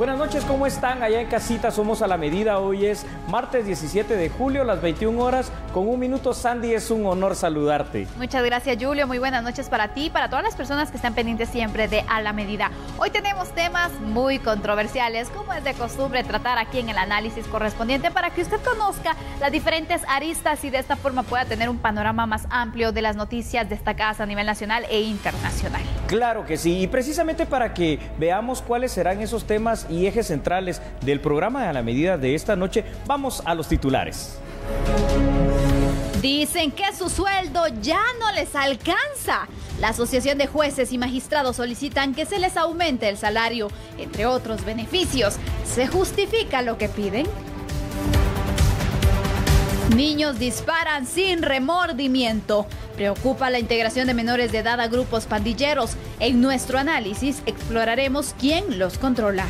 Buenas noches, ¿cómo están? Allá en casita somos a la medida. Hoy es martes 17 de julio, las 21 horas con un minuto. Sandy, es un honor saludarte. Muchas gracias, Julio. Muy buenas noches para ti y para todas las personas que están pendientes siempre de A la Medida. Hoy tenemos temas muy controversiales, como es de costumbre tratar aquí en el análisis correspondiente para que usted conozca las diferentes aristas y de esta forma pueda tener un panorama más amplio de las noticias destacadas a nivel nacional e internacional. Claro que sí, y precisamente para que veamos cuáles serán esos temas y ejes centrales del programa de A la Medida de esta noche, vamos a los titulares. Dicen que su sueldo ya no les alcanza. La Asociación de Jueces y Magistrados solicitan que se les aumente el salario, entre otros beneficios. ¿Se justifica lo que piden? Niños disparan sin remordimiento. Preocupa la integración de menores de edad a grupos pandilleros. En nuestro análisis exploraremos quién los controla.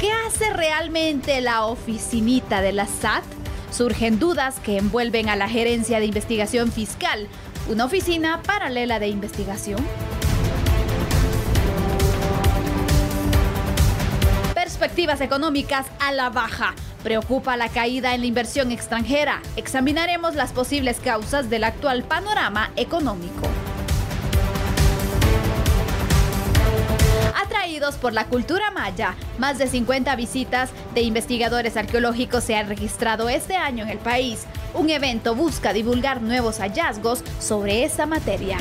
¿Qué hace realmente la oficinita de la SAT? Surgen dudas que envuelven a la Gerencia de Investigación Fiscal, una oficina paralela de investigación. Perspectivas económicas a la baja. Preocupa la caída en la inversión extranjera. Examinaremos las posibles causas del actual panorama económico. Atraídos por la cultura maya, más de 50 visitas de investigadores arqueológicos se han registrado este año en el país. Un evento busca divulgar nuevos hallazgos sobre esta materia.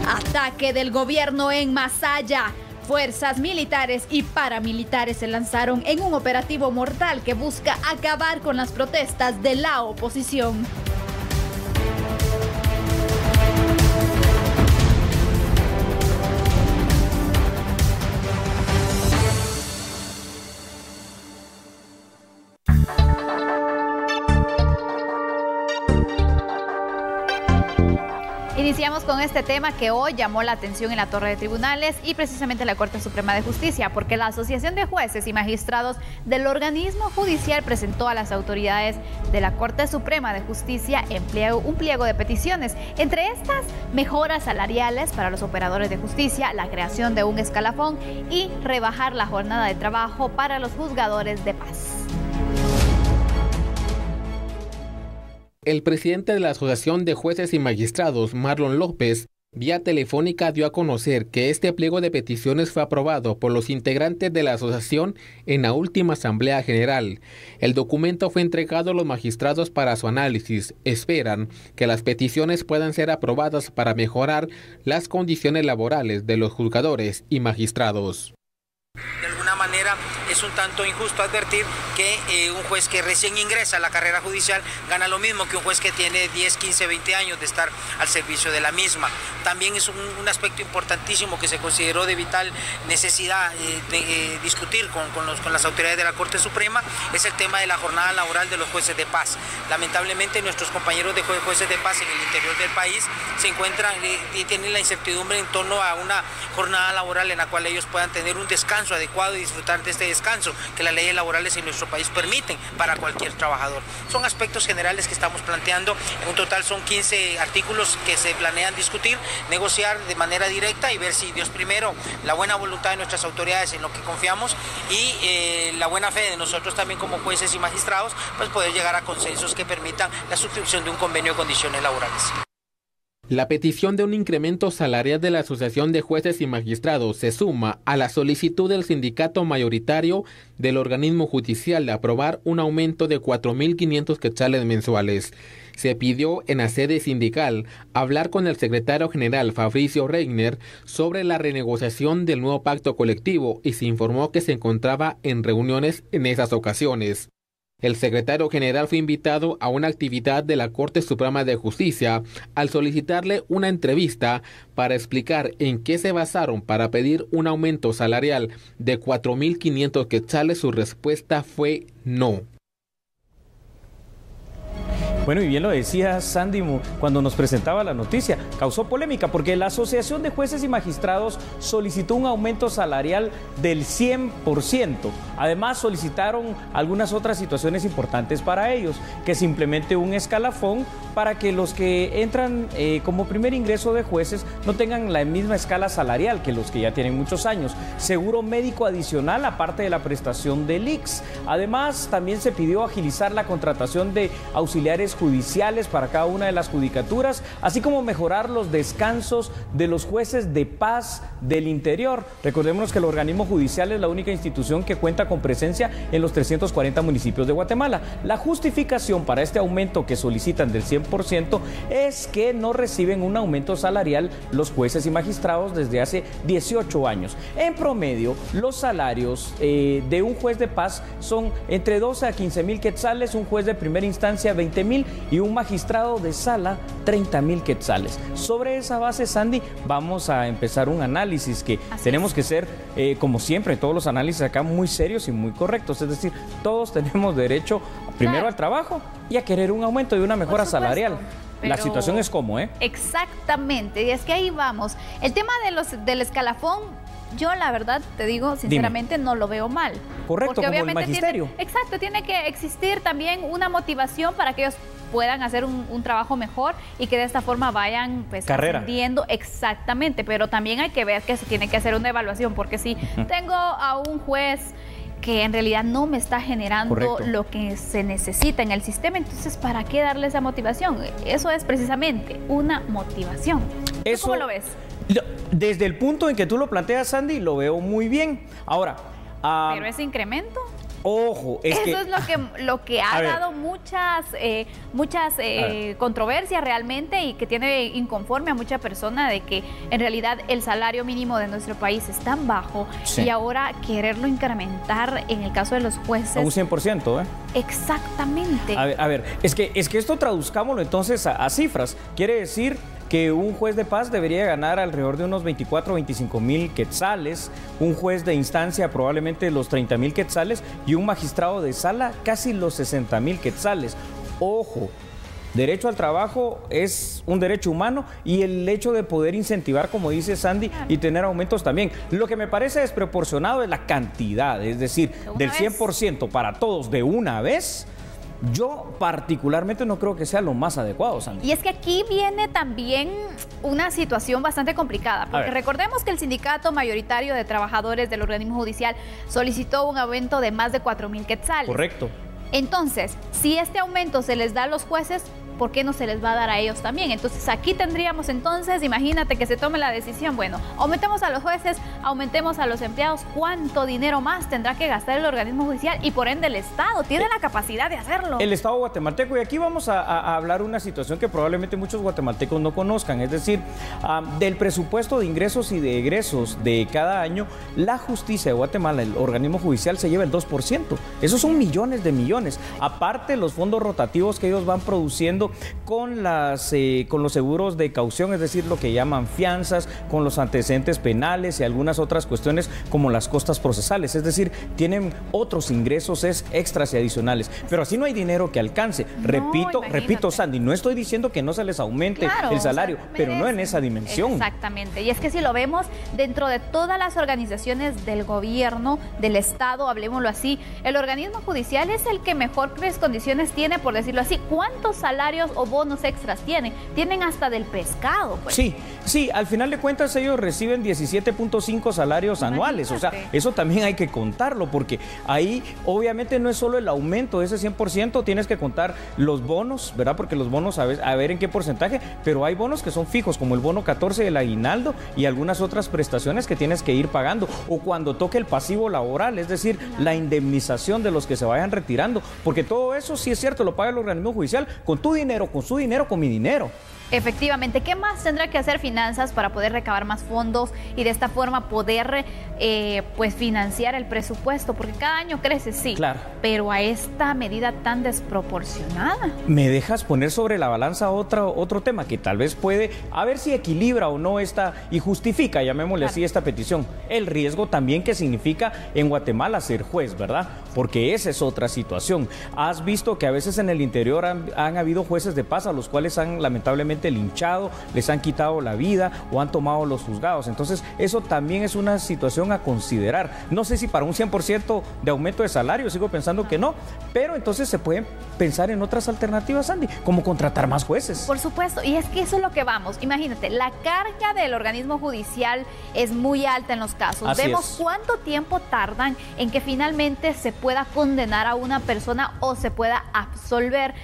Ataque del gobierno en Masaya. Fuerzas militares y paramilitares se lanzaron en un operativo mortal que busca acabar con las protestas de la oposición. Iniciamos con este tema que hoy llamó la atención en la Torre de Tribunales y precisamente la Corte Suprema de Justicia, porque la Asociación de Jueces y Magistrados del organismo judicial presentó a las autoridades de la Corte Suprema de Justicia un pliego de peticiones. Entre estas, mejoras salariales para los operadores de justicia, la creación de un escalafón y rebajar la jornada de trabajo para los juzgadores de paz. El presidente de la Asociación de Jueces y Magistrados, Marlon López, vía telefónica dio a conocer que este pliego de peticiones fue aprobado por los integrantes de la asociación en la última Asamblea General. El documento fue entregado a los magistrados para su análisis. Esperan que las peticiones puedan ser aprobadas para mejorar las condiciones laborales de los juzgadores y magistrados. De alguna manera es un tanto injusto advertir que un juez que recién ingresa a la carrera judicial gana lo mismo que un juez que tiene 10, 15, 20 años de estar al servicio de la misma. También es un aspecto importantísimo que se consideró de vital necesidad de discutir con las autoridades de la Corte Suprema, es el tema de la jornada laboral de los jueces de paz. Lamentablemente nuestros compañeros de jueces de paz en el interior del país se encuentran y tienen la incertidumbre en torno a una jornada laboral en la cual ellos puedan tener un descanso adecuado y disfrutar de este descanso que las leyes laborales en nuestro país permiten para cualquier trabajador. Son aspectos generales que estamos planteando. En un total son 15 artículos que se planean discutir, negociar de manera directa y ver si Dios primero, la buena voluntad de nuestras autoridades en lo que confiamos y la buena fe de nosotros también como jueces y magistrados, pues poder llegar a consensos que permitan la suscripción de un convenio de condiciones laborales. La petición de un incremento salarial de la Asociación de Jueces y Magistrados se suma a la solicitud del sindicato mayoritario del organismo judicial de aprobar un aumento de 4.500 quetzales mensuales. Se pidió en la sede sindical hablar con el secretario general Fabricio Reigner sobre la renegociación del nuevo pacto colectivo y se informó que se encontraba en reuniones en esas ocasiones. El secretario general fue invitado a una actividad de la Corte Suprema de Justicia al solicitarle una entrevista para explicar en qué se basaron para pedir un aumento salarial de 4.500 quetzales. Su respuesta fue no. Bueno, y bien lo decía Sandy cuando nos presentaba la noticia, causó polémica porque la Asociación de Jueces y Magistrados solicitó un aumento salarial del 100%. Además, solicitaron algunas otras situaciones importantes para ellos, que se implemente un escalafón para que los que entran como primer ingreso de jueces no tengan la misma escala salarial que los que ya tienen muchos años. Seguro médico adicional, aparte de la prestación del IX. Además, también se pidió agilizar la contratación de auxiliares judiciales para cada una de las judicaturas, así como mejorar los descansos de los jueces de paz del interior. Recordemos que el organismo judicial es la única institución que cuenta con presencia en los 340 municipios de Guatemala. La justificación para este aumento que solicitan del 100% es que no reciben un aumento salarial los jueces y magistrados desde hace 18 años. En promedio, los salarios de un juez de paz son entre 12 a 15 mil quetzales, un juez de primera instancia 20 mil y un magistrado de sala 30 mil quetzales. Sobre esa base, Sandy, vamos a empezar un análisis que tenemos que ser, como siempre, todos los análisis acá muy serios y muy correctos. Es decir, todos tenemos derecho primero al trabajo y a querer un aumento y una mejora salarial. Pero la situación es como, Exactamente, y es que ahí vamos. El tema del escalafón, yo la verdad te digo, sinceramente, no lo veo mal. Correcto, porque como el magisterio. Tiene que existir también una motivación para que ellos puedan hacer un trabajo mejor y que de esta forma vayan ascendiendo. Exactamente, pero también hay que ver que se tiene que hacer una evaluación, porque si tengo a un juez que en realidad no me está generando lo que se necesita en el sistema, entonces ¿para qué darle esa motivación? Eso es precisamente una motivación. ¿Tú cómo lo ves? Desde el punto en que tú lo planteas, Sandy, lo veo muy bien. Ahora, pero ese incremento, ojo, eso es lo que ha dado muchas controversias realmente, y que tiene inconforme a mucha persona de que en realidad el salario mínimo de nuestro país es tan bajo y ahora quererlo incrementar en el caso de los jueces a un 100%, Exactamente. A ver, es que esto traduzcámoslo entonces a cifras. Quiere decir que un juez de paz debería ganar alrededor de unos 24 o 25 mil quetzales, un juez de instancia probablemente los 30 mil quetzales y un magistrado de sala casi los 60 mil quetzales. Ojo, derecho al trabajo es un derecho humano, y el hecho de poder incentivar, como dice Sandy, y tener aumentos también. Lo que me parece desproporcionado es la cantidad, es decir, del 100% para todos de una vez. Yo particularmente no creo que sea lo más adecuado, Sandy. Y es que aquí viene también una situación bastante complicada, porque recordemos que el sindicato mayoritario de trabajadores del organismo judicial solicitó un aumento de más de 4,000 quetzales. Correcto. Entonces, si este aumento se les da a los jueces, ¿por qué no se les va a dar a ellos también? Entonces aquí tendríamos entonces, imagínate que se tome la decisión, bueno, aumentemos a los jueces, aumentemos a los empleados, ¿cuánto dinero más tendrá que gastar el organismo judicial y por ende el Estado? Tiene la capacidad de hacerlo. El Estado guatemalteco, y aquí vamos a hablar una situación que probablemente muchos guatemaltecos no conozcan, es decir, del presupuesto de ingresos y de egresos de cada año, la justicia de Guatemala, el organismo judicial, se lleva el 2%. Esos son millones de millones. Aparte, los fondos rotativos que ellos van produciendo con los seguros de caución, es decir, lo que llaman fianzas, con los antecedentes penales y algunas otras cuestiones como las costas procesales, es decir, tienen otros ingresos extras y adicionales, pero así no hay dinero que alcance. Repito, Sandy, no estoy diciendo que no se les aumente el salario, pero no en esa dimensión. Exactamente, y es que si lo vemos dentro de todas las organizaciones del gobierno, del Estado, hablemoslo así, el organismo judicial es el que mejores condiciones tiene, por decirlo así. ¿Cuántos salarios o bonos extras tienen? Tienen hasta del pescado, pues. Sí, al final de cuentas ellos reciben 17.5 salarios anuales, o sea, eso también hay que contarlo, porque ahí obviamente no es solo el aumento de ese 100%, tienes que contar los bonos, ¿verdad? Porque los bonos, a ver en qué porcentaje, pero hay bonos que son fijos, como el bono 14 del aguinaldo y algunas otras prestaciones que tienes que ir pagando, o cuando toque el pasivo laboral, es decir, la indemnización de los que se vayan retirando, porque todo eso sí es cierto, lo paga el organismo judicial con tu dinero, con su dinero, con mi dinero. Efectivamente, ¿qué más tendrá que hacer finanzas para poder recabar más fondos y de esta forma poder pues financiar el presupuesto? Porque cada año crece, sí, claro, pero a esta medida tan desproporcionada. ¿Me dejas poner sobre la balanza otro tema que tal vez puede, a ver si equilibra o no esta y justifica, llamémosle así, esta petición? El riesgo también que significa en Guatemala ser juez, ¿verdad? Porque esa es otra situación. Has visto que a veces en el interior han habido jueces de paz a los cuales han lamentablemente linchado, les han quitado la vida o han tomado los juzgados. Entonces, eso también es una situación a considerar. No sé si para un 100% de aumento de salario, sigo pensando que no, pero entonces se pueden pensar en otras alternativas, Sandy, como contratar más jueces. Por supuesto, y es que eso es lo que vamos. Imagínate, la carga del organismo judicial es muy alta en los casos. Vemos cuánto tiempo tardan en que finalmente se pueda condenar a una persona o se pueda absolver,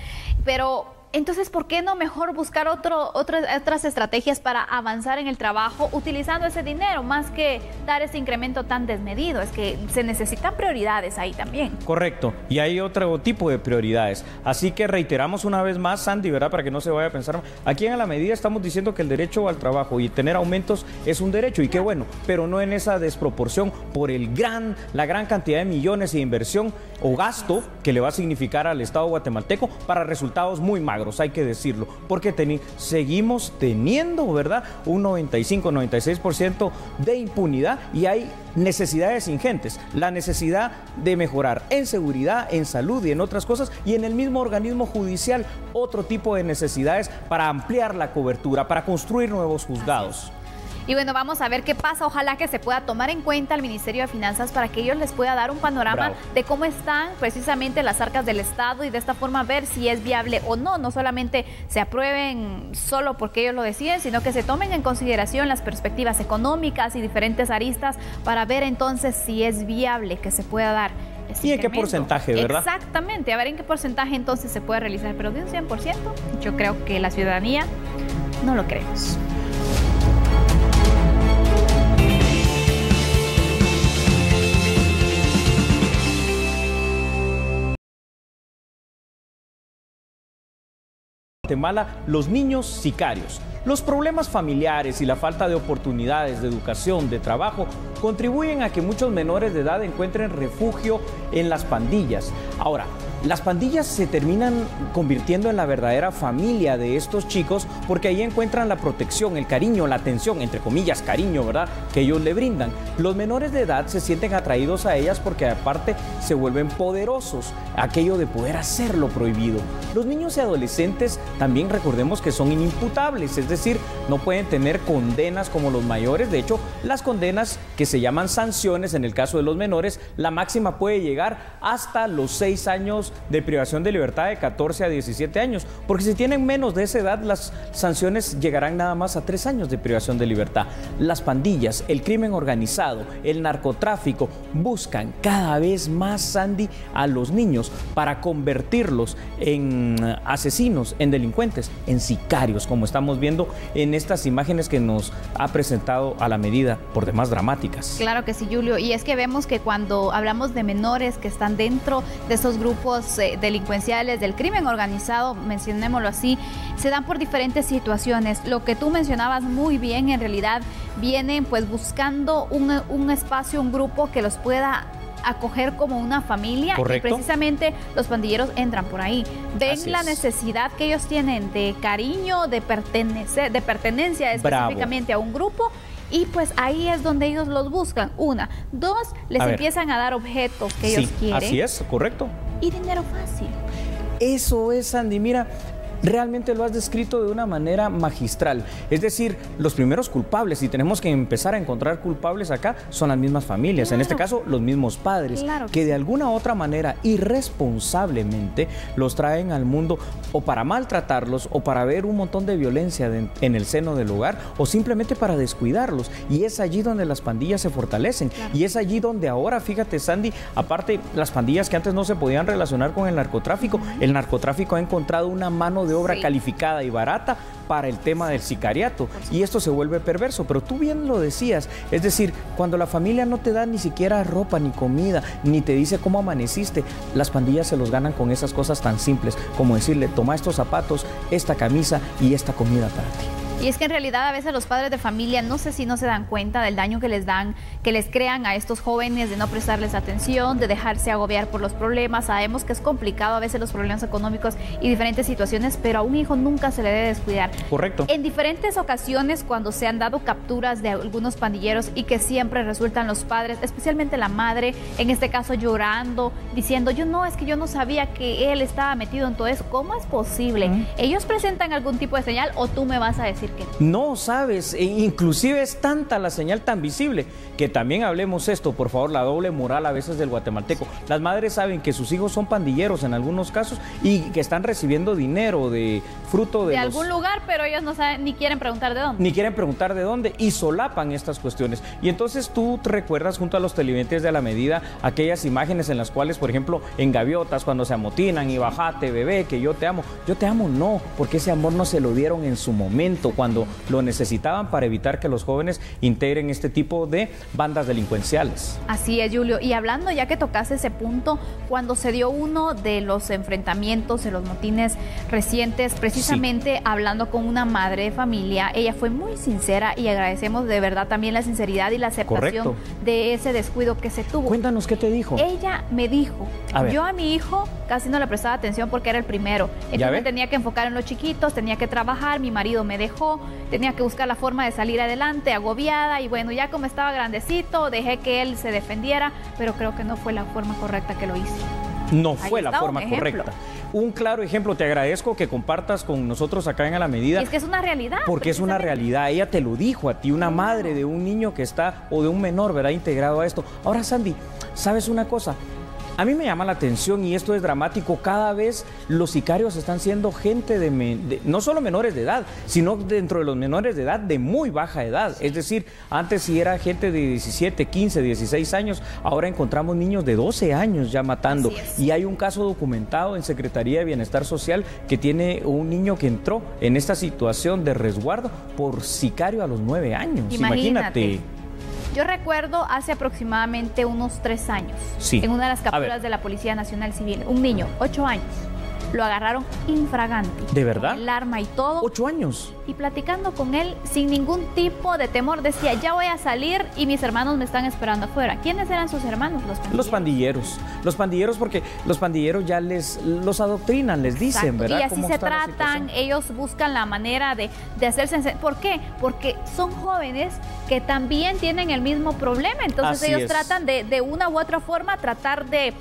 pero entonces, ¿por qué no mejor buscar otras estrategias para avanzar en el trabajo utilizando ese dinero, más que dar ese incremento tan desmedido? Es que se necesitan prioridades ahí también. Correcto, y hay otro tipo de prioridades. Así que reiteramos una vez más, Sandy, ¿verdad? Para que no se vaya a pensar. Aquí en A la Medida estamos diciendo que el derecho al trabajo y tener aumentos es un derecho, y qué bueno, pero no en esa desproporción por la gran cantidad de millones de inversión o gasto que le va a significar al Estado guatemalteco para resultados muy magros. Hay que decirlo, porque seguimos teniendo, ¿verdad?, un 95-96% de impunidad, y hay necesidades ingentes, la necesidad de mejorar en seguridad, en salud y en otras cosas, y en el mismo organismo judicial otro tipo de necesidades para ampliar la cobertura, para construir nuevos juzgados. Y bueno, vamos a ver qué pasa. Ojalá que se pueda tomar en cuenta el Ministerio de Finanzas para que ellos les pueda dar un panorama de cómo están precisamente las arcas del Estado, y de esta forma ver si es viable o no. No solamente se aprueben solo porque ellos lo deciden, sino que se tomen en consideración las perspectivas económicas y diferentes aristas para ver entonces si es viable que se pueda dar. ¿Y en qué porcentaje, verdad? Exactamente, a ver en qué porcentaje entonces se puede realizar, pero de un 100%, yo creo que la ciudadanía no lo creemos. Guatemala, los niños sicarios. Los problemas familiares y la falta de oportunidades de educación, de trabajo, contribuyen a que muchos menores de edad encuentren refugio en las pandillas. Ahora, las pandillas se terminan convirtiendo en la verdadera familia de estos chicos, porque ahí encuentran la protección, el cariño, la atención, entre comillas, cariño, ¿verdad?, que ellos le brindan. Los menores de edad se sienten atraídos a ellas porque aparte se vuelven poderosos, aquello de poder hacer lo prohibido. Los niños y adolescentes también recordemos que son inimputables, es decir, no pueden tener condenas como los mayores. De hecho, las condenas que se llaman sanciones, en el caso de los menores, la máxima puede llegar hasta los 6 años de privación de libertad, de 14 a 17 años, porque si tienen menos de esa edad, las sanciones llegarán nada más a 3 años de privación de libertad. Las pandillas, el crimen organizado, el narcotráfico buscan cada vez más, Sandy, a los niños para convertirlos en asesinos, en delincuentes, en sicarios, como estamos viendo en estas imágenes que nos ha presentado A la Medida, por demás dramáticas. Claro que sí, Julio, y es que vemos que cuando hablamos de menores que están dentro de estos grupos delincuenciales del crimen organizado, mencionémoslo así, se dan por diferentes situaciones. Lo que tú mencionabas muy bien, en realidad vienen pues buscando un espacio, un grupo que los pueda acoger como una familia. Correcto. Y precisamente los pandilleros entran por ahí. Ven la necesidad que ellos tienen de cariño, de pertenencia específicamente a un grupo, y pues ahí es donde ellos los buscan. 1, 2, les empiezan a dar objetos que ellos quieren. Así es, correcto. Y dinero fácil. Eso es, Sandy. Mira, realmente lo has descrito de una manera magistral. Es decir, los primeros culpables, y tenemos que empezar a encontrar culpables acá, son las mismas familias, en este caso los mismos padres, que de alguna u otra manera irresponsablemente los traen al mundo o para maltratarlos o para ver un montón de violencia en el seno del hogar, o simplemente para descuidarlos. Y es allí donde las pandillas se fortalecen. Y es allí donde ahora, fíjate, Sandy, aparte las pandillas que antes no se podían relacionar con el narcotráfico, el narcotráfico ha encontrado una mano de obra calificada y barata para el tema del sicariato, y esto se vuelve perverso. Pero tú bien lo decías, es decir, cuando la familia no te da ni siquiera ropa ni comida, ni te dice cómo amaneciste, las pandillas se los ganan con esas cosas tan simples como decirle: toma estos zapatos, esta camisa y esta comida para ti. Y es que en realidad a veces los padres de familia, no sé si no se dan cuenta del daño que les dan, que les crean a estos jóvenes, de no prestarles atención, de dejarse agobiar por los problemas. Sabemos que es complicado a veces los problemas económicos y diferentes situaciones, pero a un hijo nunca se le debe descuidar. Correcto. En diferentes ocasiones, cuando se han dado capturas de algunos pandilleros y que siempre resultan los padres, especialmente la madre, en este caso llorando, diciendo, es que yo no sabía que él estaba metido en todo eso. ¿Cómo es posible? ¿Ellos presentan algún tipo de señal o tú me vas a decir que no? Sabes, inclusive es tanta la señal tan visible que también hablemos esto, por favor, la doble moral a veces del guatemalteco. Las madres saben que sus hijos son pandilleros en algunos casos y que están recibiendo dinero de fruto de algún lugar, pero ellos no saben ni quieren preguntar de dónde. Ni quieren preguntar de dónde y solapan estas cuestiones. Y entonces tú te recuerdas junto a los televidentes de A la Medida aquellas imágenes en las cuales, por ejemplo, en gaviotas cuando se amotinan y bajate, bebé, que yo te amo. Yo te amo no, porque ese amor no se lo dieron en su momento, cuando lo necesitaban para evitar que los jóvenes integren este tipo de bandas delincuenciales. Así es, Julio. Y hablando, ya que tocaste ese punto, cuando se dio uno de los enfrentamientos, de los motines recientes, precisamente hablando con una madre de familia, ella fue muy sincera y agradecemos de verdad también la sinceridad y la aceptación de ese descuido que se tuvo. Cuéntanos, ¿qué te dijo? Ella me dijo, yo a mi hijo casi no le prestaba atención porque era el primero. Entonces me tenía que enfocar en los chiquitos, tenía que trabajar, mi marido me dejó, tenía que buscar la forma de salir adelante, agobiada, y bueno, ya como estaba grandecito, dejé que él se defendiera, pero creo que no fue la forma correcta que lo hice. No fue la forma correcta. Un claro ejemplo, te agradezco que compartas con nosotros acá en A la Medida. Y es que es una realidad. Porque es una realidad, ella te lo dijo a ti, una madre de un niño que está, o de un menor, ¿verdad?, integrado a esto. Ahora, Sandy, ¿sabes una cosa? A mí me llama la atención, y esto es dramático, cada vez los sicarios están siendo gente no solo menores de edad, sino dentro de los menores de edad de muy baja edad. Es decir, antes si era gente de 17, 15, 16 años, ahora encontramos niños de 12 años ya matando. Y hay un caso documentado en Secretaría de Bienestar Social que tiene un niño que entró en esta situación de resguardo por sicario a los 9 años. Imagínate. Yo recuerdo hace aproximadamente unos 3 años, en una de las capturas de la Policía Nacional Civil, un niño, 8 años, lo agarraron infragante. ¿De verdad? Con el arma y todo. 8 años. Y platicando con él, sin ningún tipo de temor, decía, ya voy a salir y mis hermanos me están esperando afuera. ¿Quiénes eran sus hermanos? Los pandilleros. Los pandilleros, porque los pandilleros ya los adoctrinan, les dicen, ¿verdad? Y así se tratan, ellos buscan la manera de hacerse... ¿Por qué? Porque son jóvenes que también tienen el mismo problema. Entonces ellos tratan de una u otra forma, tratar de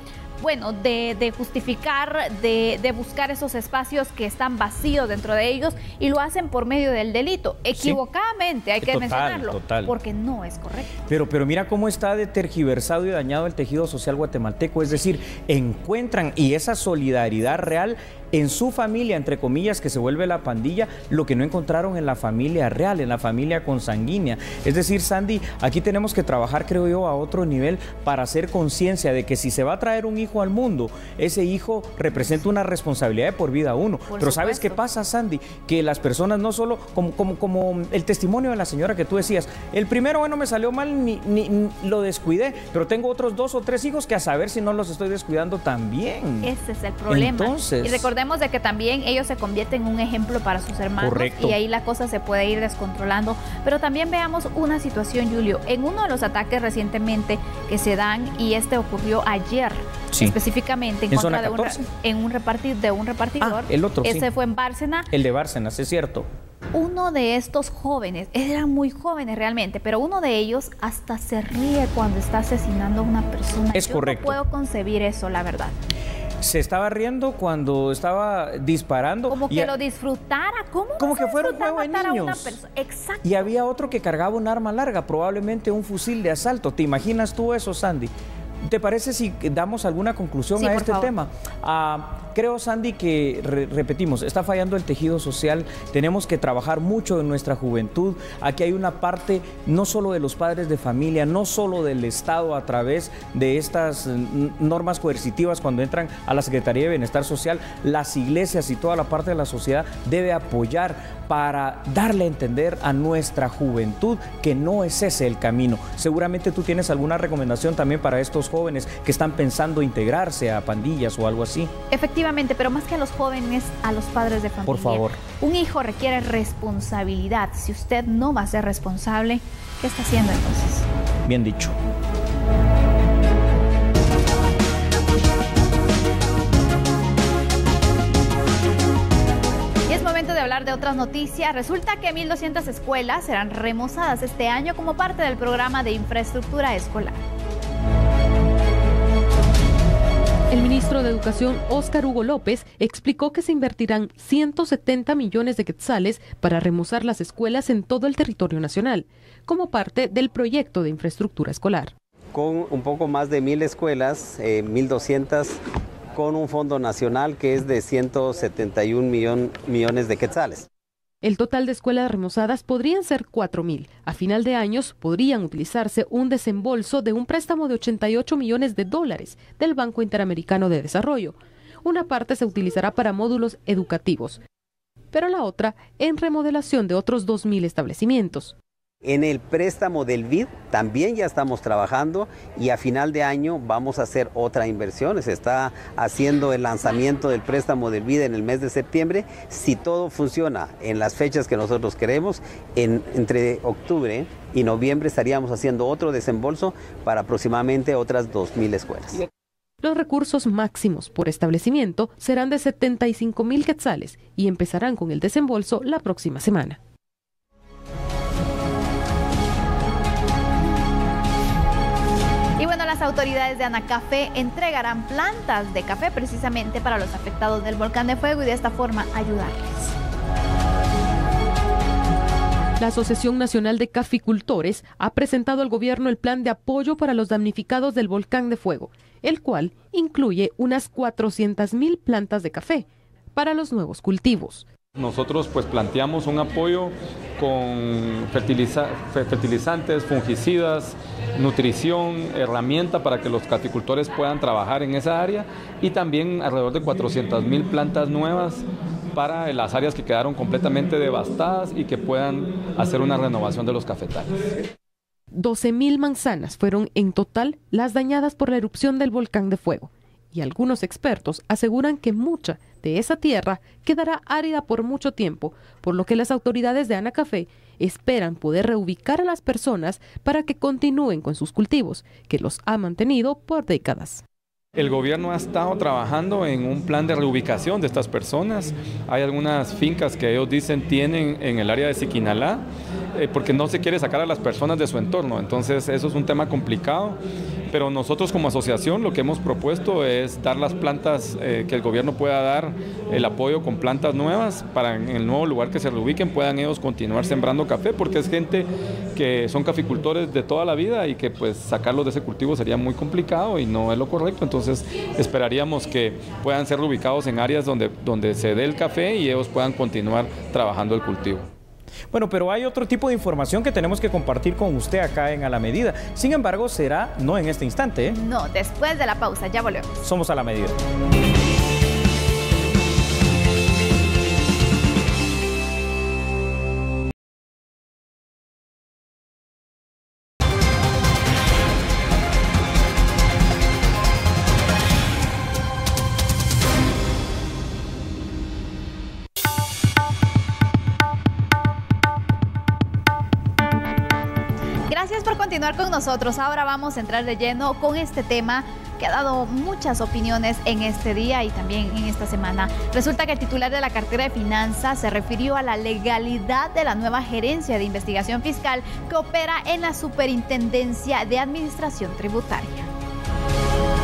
justificar, de buscar esos espacios que están vacíos dentro de ellos, y lo hacen por medio del delito. Equivocadamente, hay que mencionarlo, porque no es correcto. Pero mira cómo está tergiversado y dañado el tejido social guatemalteco. Es decir, encuentran, y esa solidaridad real en su familia, entre comillas, que se vuelve la pandilla, lo que no encontraron en la familia real, en la familia consanguínea. Es decir, Sandy, aquí tenemos que trabajar, creo yo, a otro nivel para hacer conciencia de que si se va a traer un hijo al mundo, ese hijo representa una responsabilidad de por vida a uno. Pero ¿sabes qué pasa, Sandy? Que las personas no solo, como el testimonio de la señora que tú decías, el primero, bueno, me salió mal, ni lo descuidé, pero tengo otros 2 o 3 hijos que a saber si no los estoy descuidando también. Ese es el problema. Entonces, y recordemos de que también ellos se convierten en un ejemplo para sus hermanos. Y ahí la cosa se puede ir descontrolando. Pero también veamos una situación, Julio, en uno de los ataques recientemente que se dan, y este ocurrió ayer, específicamente en contra de un repartidor. El otro, ese fue en Bárcena. El de Bárcena, es cierto. Uno de estos jóvenes, eran muy jóvenes realmente, pero uno de ellos hasta se ríe cuando está asesinando a una persona. Es correcto. No puedo concebir eso, la verdad. Se estaba riendo cuando estaba disparando. Como que lo disfrutara. ¿Cómo? Como que fuera un juego de niños. Exacto. Y había otro que cargaba un arma larga, probablemente un fusil de asalto. ¿Te imaginas tú eso, Sandy? ¿Te parece si damos alguna conclusión a este tema? Creo, Sandy, que, repetimos, está fallando el tejido social. Tenemos que trabajar mucho en nuestra juventud. Aquí hay una parte no solo de los padres de familia, no solo del Estado a través de estas normas coercitivas cuando entran a la Secretaría de Bienestar Social. Las iglesias y toda la parte de la sociedad debe apoyar para darle a entender a nuestra juventud que no es ese el camino. Seguramente tú tienes alguna recomendación también para estos jóvenes que están pensando integrarse a pandillas o algo así. Efectivamente. Definitivamente, pero más que a los jóvenes, a los padres de familia. Por favor. Un hijo requiere responsabilidad. Si usted no va a ser responsable, ¿qué está haciendo entonces? Bien dicho. Momento de hablar de otras noticias. Resulta que 1.200 escuelas serán remozadas este año como parte del programa de infraestructura escolar. El ministro de Educación, Óscar Hugo López, explicó que se invertirán 170 millones de quetzales para remozar las escuelas en todo el territorio nacional, como parte del proyecto de infraestructura escolar. Con un poco más de 1.000 escuelas, 1.200 con un fondo nacional que es de 171 millones de quetzales. El total de escuelas remozadas podrían ser 4.000. A final de años podrían utilizarse un desembolso de un préstamo de 88 millones de dólares del Banco Interamericano de Desarrollo. Una parte se utilizará para módulos educativos, pero la otra en remodelación de otros 2.000 establecimientos. En el préstamo del BID también ya estamos trabajando y a final de año vamos a hacer otra inversión. Se está haciendo el lanzamiento del préstamo del BID en el mes de septiembre. Si todo funciona en las fechas que nosotros queremos, entre octubre y noviembre estaríamos haciendo otro desembolso para aproximadamente otras 2.000 escuelas. Los recursos máximos por establecimiento serán de 75.000 quetzales y empezarán con el desembolso la próxima semana. Y bueno, las autoridades de Anacafé entregarán plantas de café precisamente para los afectados del volcán de fuego y de esta forma ayudarles. La Asociación Nacional de Caficultores ha presentado al gobierno el plan de apoyo para los damnificados del volcán de fuego, el cual incluye unas 400.000 plantas de café para los nuevos cultivos. Nosotros pues planteamos un apoyo con fertilizantes, fungicidas, nutrición, herramienta para que los caficultores puedan trabajar en esa área y también alrededor de 400.000 plantas nuevas para las áreas que quedaron completamente devastadas y que puedan hacer una renovación de los cafetales. 12.000 manzanas fueron en total las dañadas por la erupción del volcán de fuego. Y algunos expertos aseguran que mucha de esa tierra quedará árida por mucho tiempo, por lo que las autoridades de Anacafé esperan poder reubicar a las personas para que continúen con sus cultivos, que los ha mantenido por décadas. El gobierno ha estado trabajando en un plan de reubicación de estas personas. Hay algunas fincas que ellos dicen tienen en el área de Siquinalá, porque no se quiere sacar a las personas de su entorno. Entonces eso es un tema complicado, pero nosotros como asociación lo que hemos propuesto es dar las plantas, que el gobierno pueda dar el apoyo con plantas nuevas para en el nuevo lugar que se reubiquen puedan ellos continuar sembrando café, porque es gente que son caficultores de toda la vida y que pues sacarlos de ese cultivo sería muy complicado y no es lo correcto. Entonces esperaríamos que puedan ser reubicados en áreas donde se dé el café y ellos puedan continuar trabajando el cultivo. Bueno, pero hay otro tipo de información que tenemos que compartir con usted acá en A la Medida. Sin embargo, será no en este instante, ¿eh? No, después de la pausa, ya volvemos. Somos A la Medida. Gracias por continuar con nosotros. Ahora vamos a entrar de lleno con este tema que ha dado muchas opiniones en este día y también en esta semana. Resulta que el titular de la cartera de Finanzas se refirió a la legalidad de la nueva gerencia de investigación fiscal que opera en la Superintendencia de Administración Tributaria.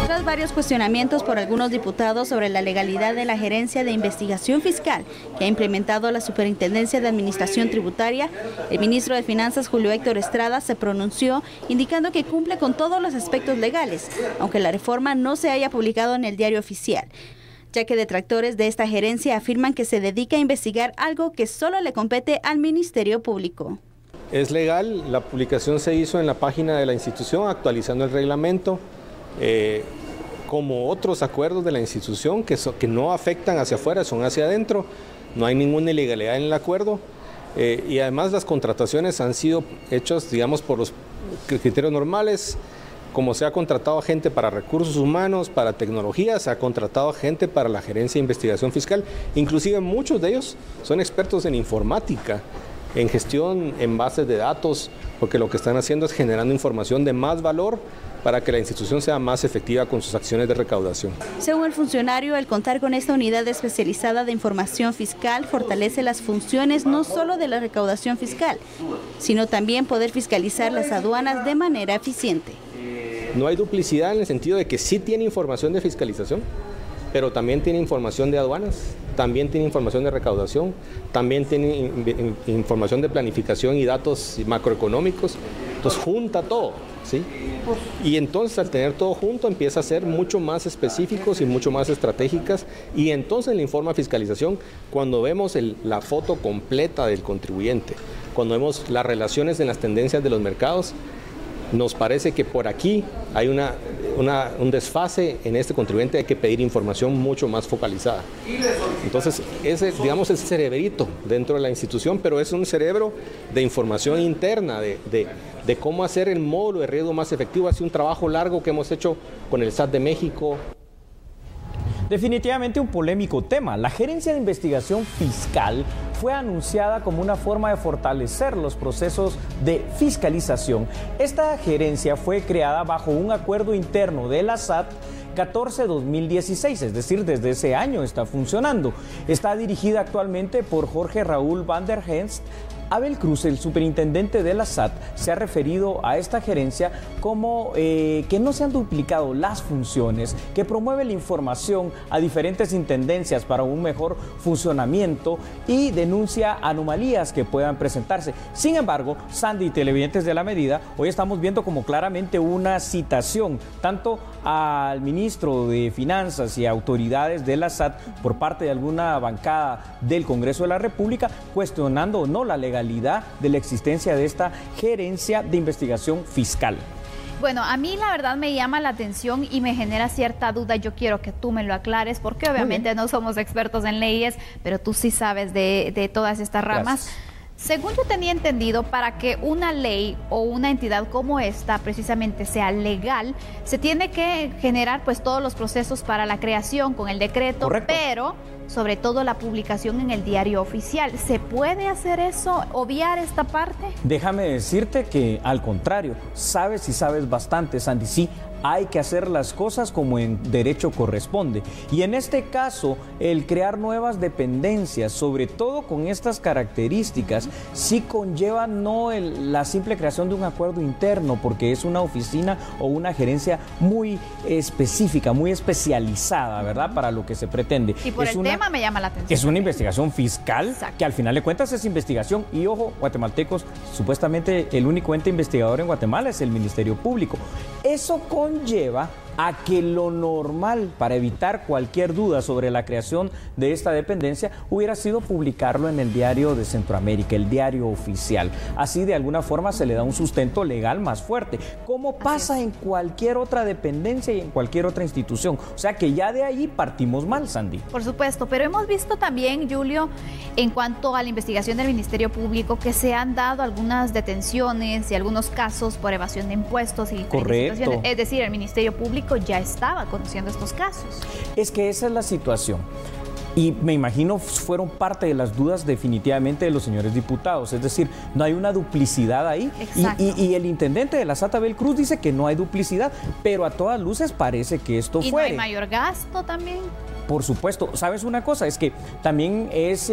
Tras varios cuestionamientos por algunos diputados sobre la legalidad de la gerencia de investigación fiscal que ha implementado la Superintendencia de Administración Tributaria, el ministro de Finanzas Julio Héctor Estrada se pronunció indicando que cumple con todos los aspectos legales, aunque la reforma no se haya publicado en el diario oficial, ya que detractores de esta gerencia afirman que se dedica a investigar algo que solo le compete al Ministerio Público. Es legal, la publicación se hizo en la página de la institución actualizando el reglamento, como otros acuerdos de la institución que no afectan hacia afuera, son hacia adentro, no hay ninguna ilegalidad en el acuerdo y además las contrataciones han sido hechas, digamos, por los criterios normales, como se ha contratado gente para recursos humanos, para tecnología, se ha contratado gente para la gerencia de investigación fiscal. Inclusive muchos de ellos son expertos en informática, en gestión en bases de datos, porque lo que están haciendo es generando información de más valor para que la institución sea más efectiva con sus acciones de recaudación. Según el funcionario, el contar con esta unidad especializada de información fiscal fortalece las funciones no solo de la recaudación fiscal, sino también poder fiscalizar las aduanas de manera eficiente. No hay duplicidad en el sentido de que sí tiene información de fiscalización, pero también tiene información de aduanas, también tiene información de recaudación, también tiene información de planificación y datos macroeconómicos. Entonces junta todo, ¿sí? Y entonces al tener todo junto empieza a ser mucho más específicos y mucho más estratégicas, y entonces en la informa fiscalización, cuando vemos la foto completa del contribuyente, cuando vemos las relaciones en las tendencias de los mercados, nos parece que por aquí hay un desfase en este contribuyente, hay que pedir información mucho más focalizada. Entonces, ese, digamos, es cerebrito dentro de la institución, pero es un cerebro de información interna, de cómo hacer el módulo de riesgo más efectivo. Ha sido un trabajo largo que hemos hecho con el SAT de México. Definitivamente un polémico tema. La Gerencia de Investigación Fiscal fue anunciada como una forma de fortalecer los procesos de fiscalización. Esta gerencia fue creada bajo un acuerdo interno de la SAT 14-2016, es decir, desde ese año está funcionando. Está dirigida actualmente por Jorge Raúl van der Henst. Abel Cruz, el superintendente de la SAT, se ha referido a esta gerencia como que no se han duplicado las funciones, que promueve la información a diferentes intendencias para un mejor funcionamiento y denuncia anomalías que puedan presentarse. Sin embargo, Sandy y televidentes de La Medida, hoy estamos viendo como claramente una citación tanto al ministro de Finanzas y autoridades de la SAT por parte de alguna bancada del Congreso de la República, cuestionando o no la legalidad de la existencia de esta gerencia de investigación fiscal. Bueno, a mí la verdad me llama la atención y me genera cierta duda. Yo quiero que tú me lo aclares, porque obviamente no somos expertos en leyes, pero tú sí sabes de todas estas ramas. Gracias. Según yo tenía entendido, para que una ley o una entidad como esta precisamente sea legal, se tiene que generar pues todos los procesos para la creación con el decreto. Correcto. Pero sobre todo la publicación en el diario oficial. ¿Se puede hacer eso, obviar esta parte? Déjame decirte que al contrario, sabes y sabes bastante, Sandy. Sí, hay que hacer las cosas como en derecho corresponde. Y en este caso, el crear nuevas dependencias, sobre todo con estas características, sí conlleva no la simple creación de un acuerdo interno, porque es una oficina o una gerencia muy específica, muy especializada, ¿verdad? Para lo que se pretende. Y por el tema me llama la atención. Es una investigación fiscal. Exacto. Que al final de cuentas es investigación. Y ojo, guatemaltecos, supuestamente el único ente investigador en Guatemala es el Ministerio Público. Eso conlleva a que lo normal para evitar cualquier duda sobre la creación de esta dependencia hubiera sido publicarlo en el diario de Centroamérica, el diario oficial. Así de alguna forma se le da un sustento legal más fuerte, como pasa en cualquier otra dependencia y en cualquier otra institución. O sea que ya de ahí partimos mal, Sandy. Por supuesto, pero hemos visto también, Julio, en cuanto a la investigación del Ministerio Público, que se han dado algunas detenciones y algunos casos por evasión de impuestos y situaciones. Es decir, el Ministerio Público ya estaba conociendo estos casos. Es que esa es la situación. Y me imagino fueron parte de las dudas definitivamente de los señores diputados. Es decir, no hay una duplicidad ahí. Y el intendente de la SAT, Abel Cruz, dice que no hay duplicidad, pero a todas luces parece que esto fue. ¿Y no hay mayor gasto también? Por supuesto. ¿Sabes una cosa? Es que también es...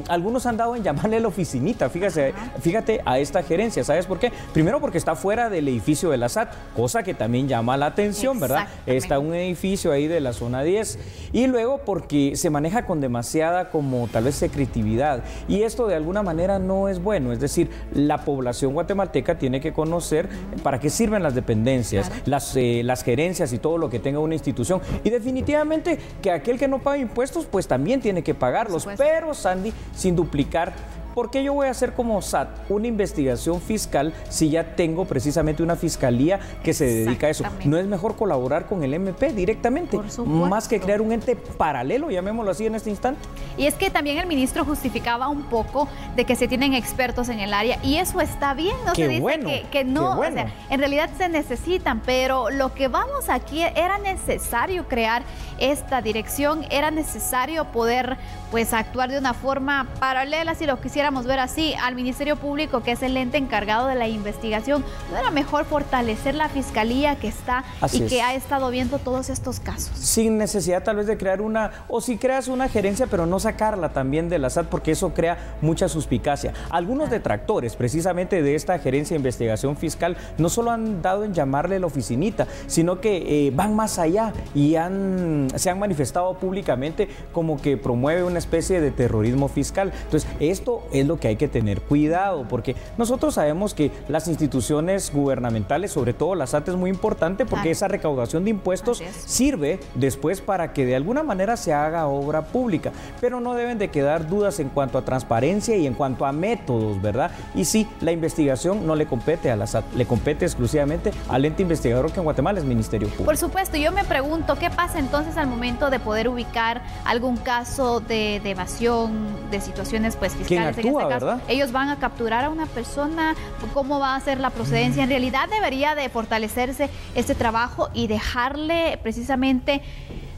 algunos han dado en llamarle la oficinita, fíjate a esta gerencia. ¿Sabes por qué? Primero porque está fuera del edificio de la SAT, cosa que también llama la atención, ¿verdad? Está un edificio ahí de la zona 10. Y luego porque se maneja con demasiada como tal vez secretividad. Y esto de alguna manera no es bueno. Es decir, la población guatemalteca tiene que conocer para qué sirven las dependencias, las gerencias y todo lo que tenga una institución. Y definitivamente que aquel que no paga impuestos, pues también tiene que pagarlos, pero Sandy, sin duplicar ¿Por qué yo voy a hacer como SAT una investigación fiscal si ya tengo precisamente una fiscalía que se dedica a eso? ¿No es mejor colaborar con el MP directamente? Más que crear un ente paralelo, llamémoslo así en este instante. Y es que también el ministro justificaba un poco de que se tienen expertos en el área y eso está bien, no se dice que no, o sea, en realidad se necesitan, pero lo que vamos aquí era necesario crear esta dirección, era necesario poder pues actuar de una forma paralela, si lo quisiéramos ver así, al Ministerio Público, que es el ente encargado de la investigación. ¿No era mejor fortalecer la fiscalía que está que ha estado viendo todos estos casos? Sin necesidad tal vez de crear o si creas una gerencia, pero no sacarla también de la SAT, porque eso crea mucha suspicacia. Algunos detractores precisamente de esta gerencia de investigación fiscal no solo han dado en llamarle la oficinita, sino que van más allá y se han manifestado públicamente como que promueve una especie de terrorismo fiscal. Entonces, esto es lo que hay que tener cuidado, porque nosotros sabemos que las instituciones gubernamentales, sobre todo la SAT, es muy importante porque esa recaudación de impuestos sirve después para que de alguna manera se haga obra pública, pero no deben de quedar dudas en cuanto a transparencia y en cuanto a métodos, ¿verdad? Y sí, la investigación no le compete a la SAT, le compete exclusivamente al ente investigador, que en Guatemala es Ministerio Público. Por supuesto, yo me pregunto, ¿qué pasa entonces al momento de poder ubicar algún caso de evasión, de situaciones pues fiscales? ¿Quién actúa, en este caso, verdad? Ellos van a capturar a una persona, ¿cómo va a ser la procedencia? En realidad debería de fortalecerse este trabajo y dejarle precisamente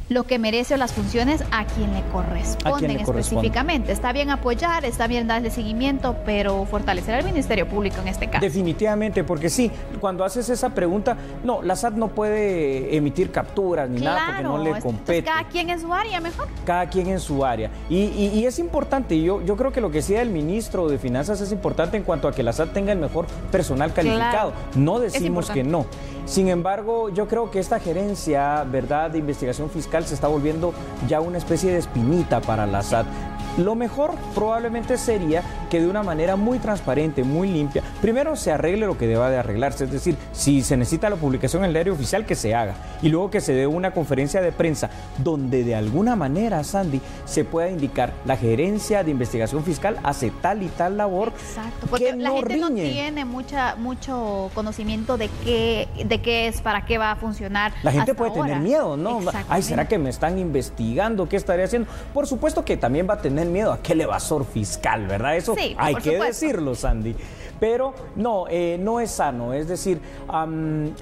lo que merece o las funciones a quien le corresponden específicamente. Está bien apoyar, está bien darle seguimiento, pero fortalecer al Ministerio Público en este caso. Definitivamente, porque sí, cuando haces esa pregunta, no, la SAT no puede emitir capturas ni nada porque no le compete. Cada quien en su área, mejor. Cada quien en su área. Y es importante, yo creo que lo que decía el ministro de Finanzas es importante en cuanto a que la SAT tenga el mejor personal calificado. No decimos que no. Sin embargo, yo creo que esta gerencia, ¿verdad?, de investigación fiscal se está volviendo ya una especie de espinita para la SAT. Lo mejor probablemente sería que de una manera muy transparente, muy limpia, primero se arregle lo que deba de arreglarse, es decir, si se necesita la publicación en el diario oficial, que se haga, y luego que se dé una conferencia de prensa donde de alguna manera, Sandy, se pueda indicar la gerencia de investigación fiscal hace tal y tal labor. Exacto, porque la gente no tiene mucho conocimiento de qué es, para qué va a funcionar. La gente puede tener miedo, ¿no? Ay, ¿será que me están investigando? ¿Qué estaré haciendo? Por supuesto que también va a tener miedo a aquel evasor fiscal, ¿verdad? Eso sí, hay que decirlo, Sandy. Pero no es sano, es decir,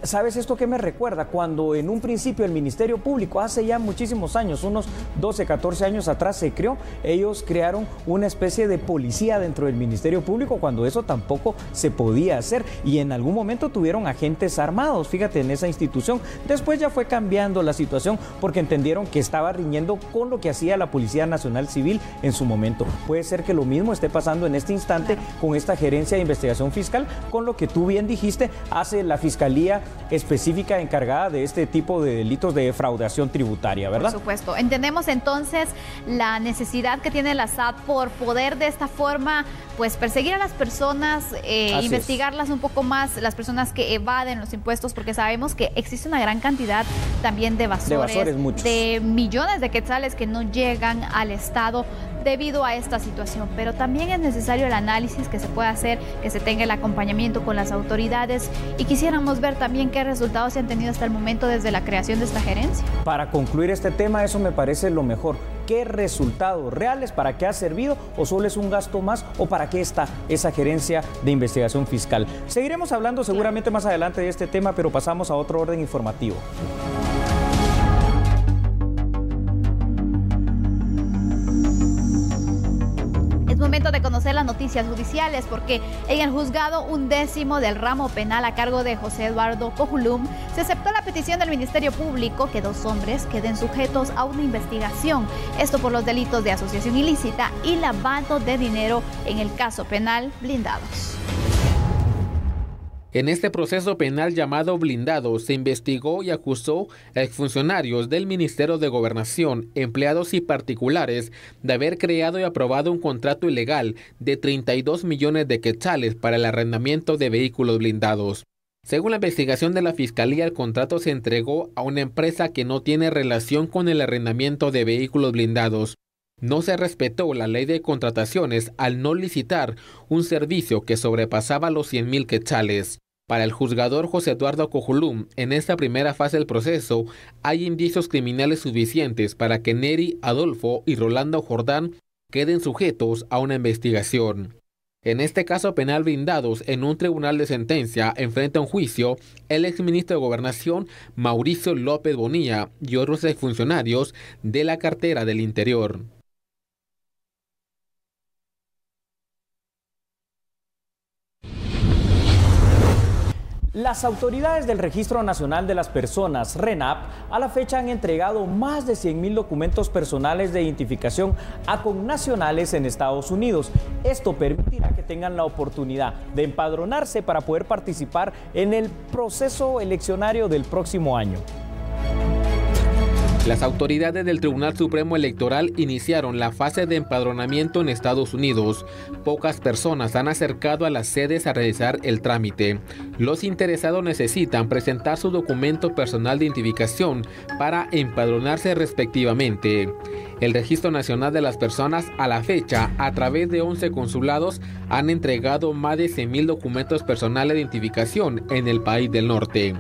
¿sabes esto qué me recuerda? Cuando en un principio el Ministerio Público, hace ya muchísimos años, unos 12, 14 años atrás se creó, ellos crearon una especie de policía dentro del Ministerio Público cuando eso tampoco se podía hacer y en algún momento tuvieron agentes armados, fíjate, en esa institución. Después ya fue cambiando la situación porque entendieron que estaba riñendo con lo que hacía la Policía Nacional Civil en su momento. Puede ser que lo mismo esté pasando en este instante con esta gerencia de investigación fiscal, con lo que tú bien dijiste, hace la Fiscalía específica encargada de este tipo de delitos de defraudación tributaria, ¿verdad? Por supuesto. Entendemos entonces la necesidad que tiene la SAT por poder de esta forma pues perseguir a las personas, investigarlas un poco más, las personas que evaden los impuestos, porque sabemos que existe una gran cantidad también de evasores, de millones de quetzales que no llegan al Estado debido a esta situación, pero también es necesario el análisis que se pueda hacer, que se tenga el acompañamiento con las autoridades y quisiéramos ver también qué resultados se han tenido hasta el momento desde la creación de esta gerencia. Para concluir este tema, eso me parece lo mejor. ¿Qué resultados reales, para qué ha servido o solo es un gasto más o para qué está esa gerencia de investigación fiscal? Seguiremos hablando seguramente más adelante de este tema, pero pasamos a otro orden informativo. Momento de conocer las noticias judiciales porque en el juzgado 11º del ramo penal a cargo de José Eduardo Cojulum se aceptó la petición del Ministerio Público que 2 hombres queden sujetos a una investigación, esto por los delitos de asociación ilícita y lavado de dinero en el caso penal Blindados. En este proceso penal llamado Blindado se investigó y acusó a exfuncionarios del Ministerio de Gobernación, empleados y particulares de haber creado y aprobado un contrato ilegal de 32 millones de quetzales para el arrendamiento de vehículos blindados. Según la investigación de la Fiscalía, el contrato se entregó a una empresa que no tiene relación con el arrendamiento de vehículos blindados. No se respetó la ley de contrataciones al no licitar un servicio que sobrepasaba los 100.000 quetzales. Para el juzgador José Eduardo Cojulum, en esta primera fase del proceso hay indicios criminales suficientes para que Neri, Adolfo y Rolando Jordán queden sujetos a una investigación. En este caso penal brindados en un tribunal de sentencia enfrenta un juicio el exministro de Gobernación Mauricio López Bonilla y otros exfuncionarios de la cartera del Interior. Las autoridades del Registro Nacional de las Personas, RENAP, a la fecha han entregado más de 100.000 documentos personales de identificación a connacionales en Estados Unidos. Esto permitirá que tengan la oportunidad de empadronarse para poder participar en el proceso eleccionario del próximo año. Las autoridades del Tribunal Supremo Electoral iniciaron la fase de empadronamiento en Estados Unidos. Pocas personas han acercado a las sedes a realizar el trámite. Los interesados necesitan presentar su documento personal de identificación para empadronarse respectivamente. El Registro Nacional de las Personas a la fecha, a través de 11 consulados, han entregado más de 100.000 documentos personales de identificación en el país del norte.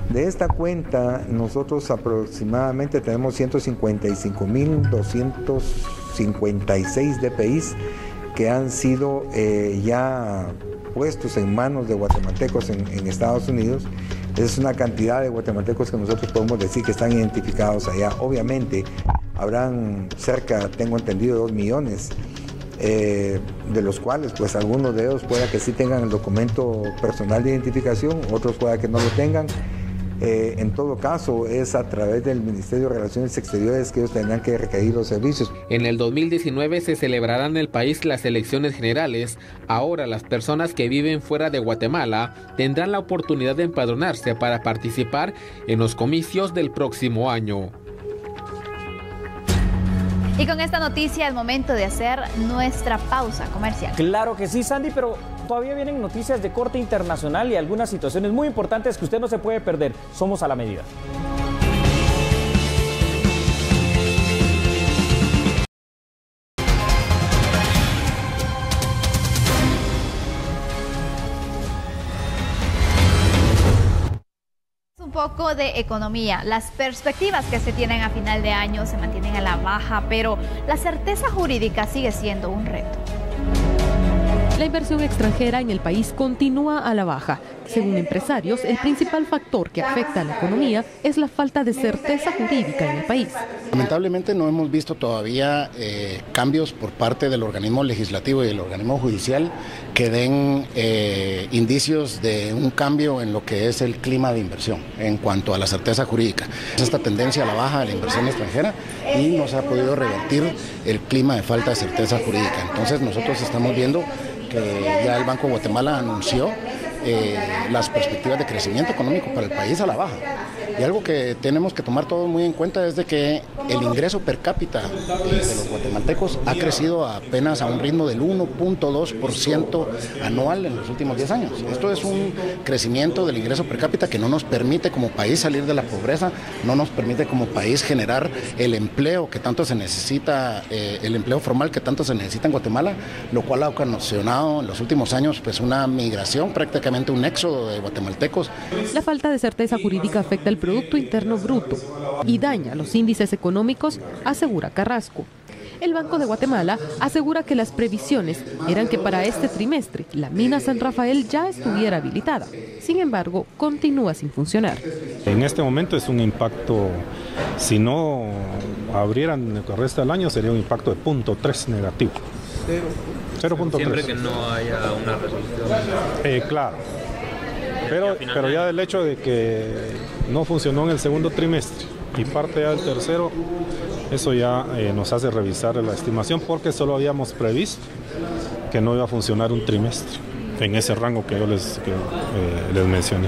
De esta cuenta, nosotros aproximadamente tenemos 155.256 DPIs que han sido ya puestos en manos de guatemaltecos en Estados Unidos. Es una cantidad de guatemaltecos que nosotros podemos decir que están identificados allá. Obviamente, habrán cerca, tengo entendido, 2 millones, de los cuales, pues algunos de ellos pueda que sí tengan el documento personal de identificación, otros pueda que no lo tengan. En todo caso, es a través del Ministerio de Relaciones Exteriores que ellos tendrán que requerir los servicios. En el 2019 se celebrarán en el país las elecciones generales. Ahora las personas que viven fuera de Guatemala tendrán la oportunidad de empadronarse para participar en los comicios del próximo año. Y con esta noticia es momento de hacer nuestra pausa comercial. Claro que sí, Sandy, pero todavía vienen noticias de corte internacional y algunas situaciones muy importantes que usted no se puede perder. Somos a la medida. Un poco de economía. Las perspectivas que se tienen a final de año se mantienen a la baja, pero la certeza jurídica sigue siendo un reto. La inversión extranjera en el país continúa a la baja. Según empresarios, el principal factor que afecta a la economía es la falta de certeza jurídica en el país. Lamentablemente no hemos visto todavía cambios por parte del organismo legislativo y del organismo judicial que den indicios de un cambio en lo que es el clima de inversión en cuanto a la certeza jurídica. Esta tendencia a la baja de la inversión extranjera y no se ha podido revertir el clima de falta de certeza jurídica. Entonces nosotros estamos viendo que ya el Banco de Guatemala anunció las perspectivas de crecimiento económico para el país a la baja. Y algo que tenemos que tomar todos muy en cuenta es de que el ingreso per cápita de los guatemaltecos ha crecido apenas a un ritmo del 1.2% anual en los últimos 10 años. Esto es un crecimiento del ingreso per cápita que no nos permite como país salir de la pobreza, no nos permite como país generar el empleo que tanto se necesita, el empleo formal que tanto se necesita en Guatemala, lo cual ha ocasionado en los últimos años pues una migración, prácticamente un éxodo de guatemaltecos. La falta de certeza jurídica afecta el Producto Interno Bruto y daña los índices económicos, asegura Carrasco. El Banco de Guatemala asegura que las previsiones eran que para este trimestre la mina San Rafael ya estuviera habilitada. Sin embargo, continúa sin funcionar. En este momento es un impacto, si no abrieran el resto del año, sería un impacto de 0.3 negativo. 0.3. Siempre que no haya una resolución. Claro. Pero ya del hecho de que no funcionó en el segundo trimestre y parte ya del tercero, eso ya nos hace revisar la estimación porque solo habíamos previsto que no iba a funcionar un trimestre en ese rango que yo les mencioné.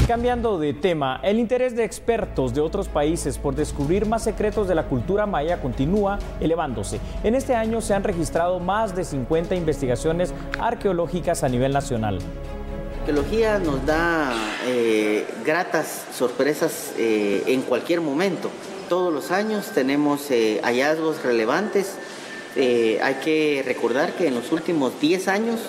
Cambiando de tema, el interés de expertos de otros países por descubrir más secretos de la cultura maya continúa elevándose. En este año se han registrado más de 50 investigaciones arqueológicas a nivel nacional. La arqueología nos da gratas sorpresas en cualquier momento. todos los años tenemos hallazgos relevantes. Hay que recordar que en los últimos 10 años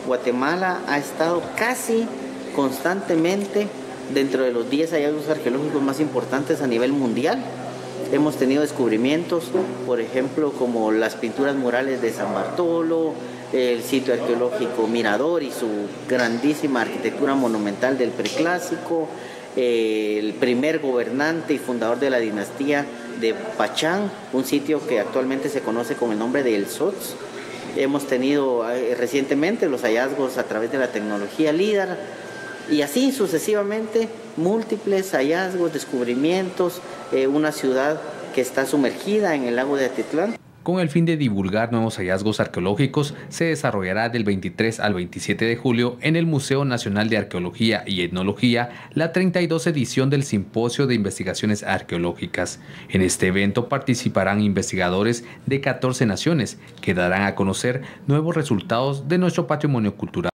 Guatemala ha estado casi constantemente dentro de los 10 hallazgos arqueológicos más importantes a nivel mundial. Hemos tenido descubrimientos, por ejemplo, como las pinturas murales de San Bartolo, el sitio arqueológico Mirador y su grandísima arquitectura monumental del preclásico, el primer gobernante y fundador de la dinastía de Pachán, un sitio que actualmente se conoce con el nombre de El Sots. Hemos tenido recientemente los hallazgos a través de la tecnología LIDAR y así sucesivamente múltiples hallazgos, descubrimientos, una ciudad que está sumergida en el lago de Atitlán. Con el fin de divulgar nuevos hallazgos arqueológicos, se desarrollará del 23 al 27 de julio en el Museo Nacional de Arqueología y Etnología la 32 edición del Simposio de Investigaciones Arqueológicas. En este evento participarán investigadores de 14 naciones que darán a conocer nuevos resultados de nuestro patrimonio cultural.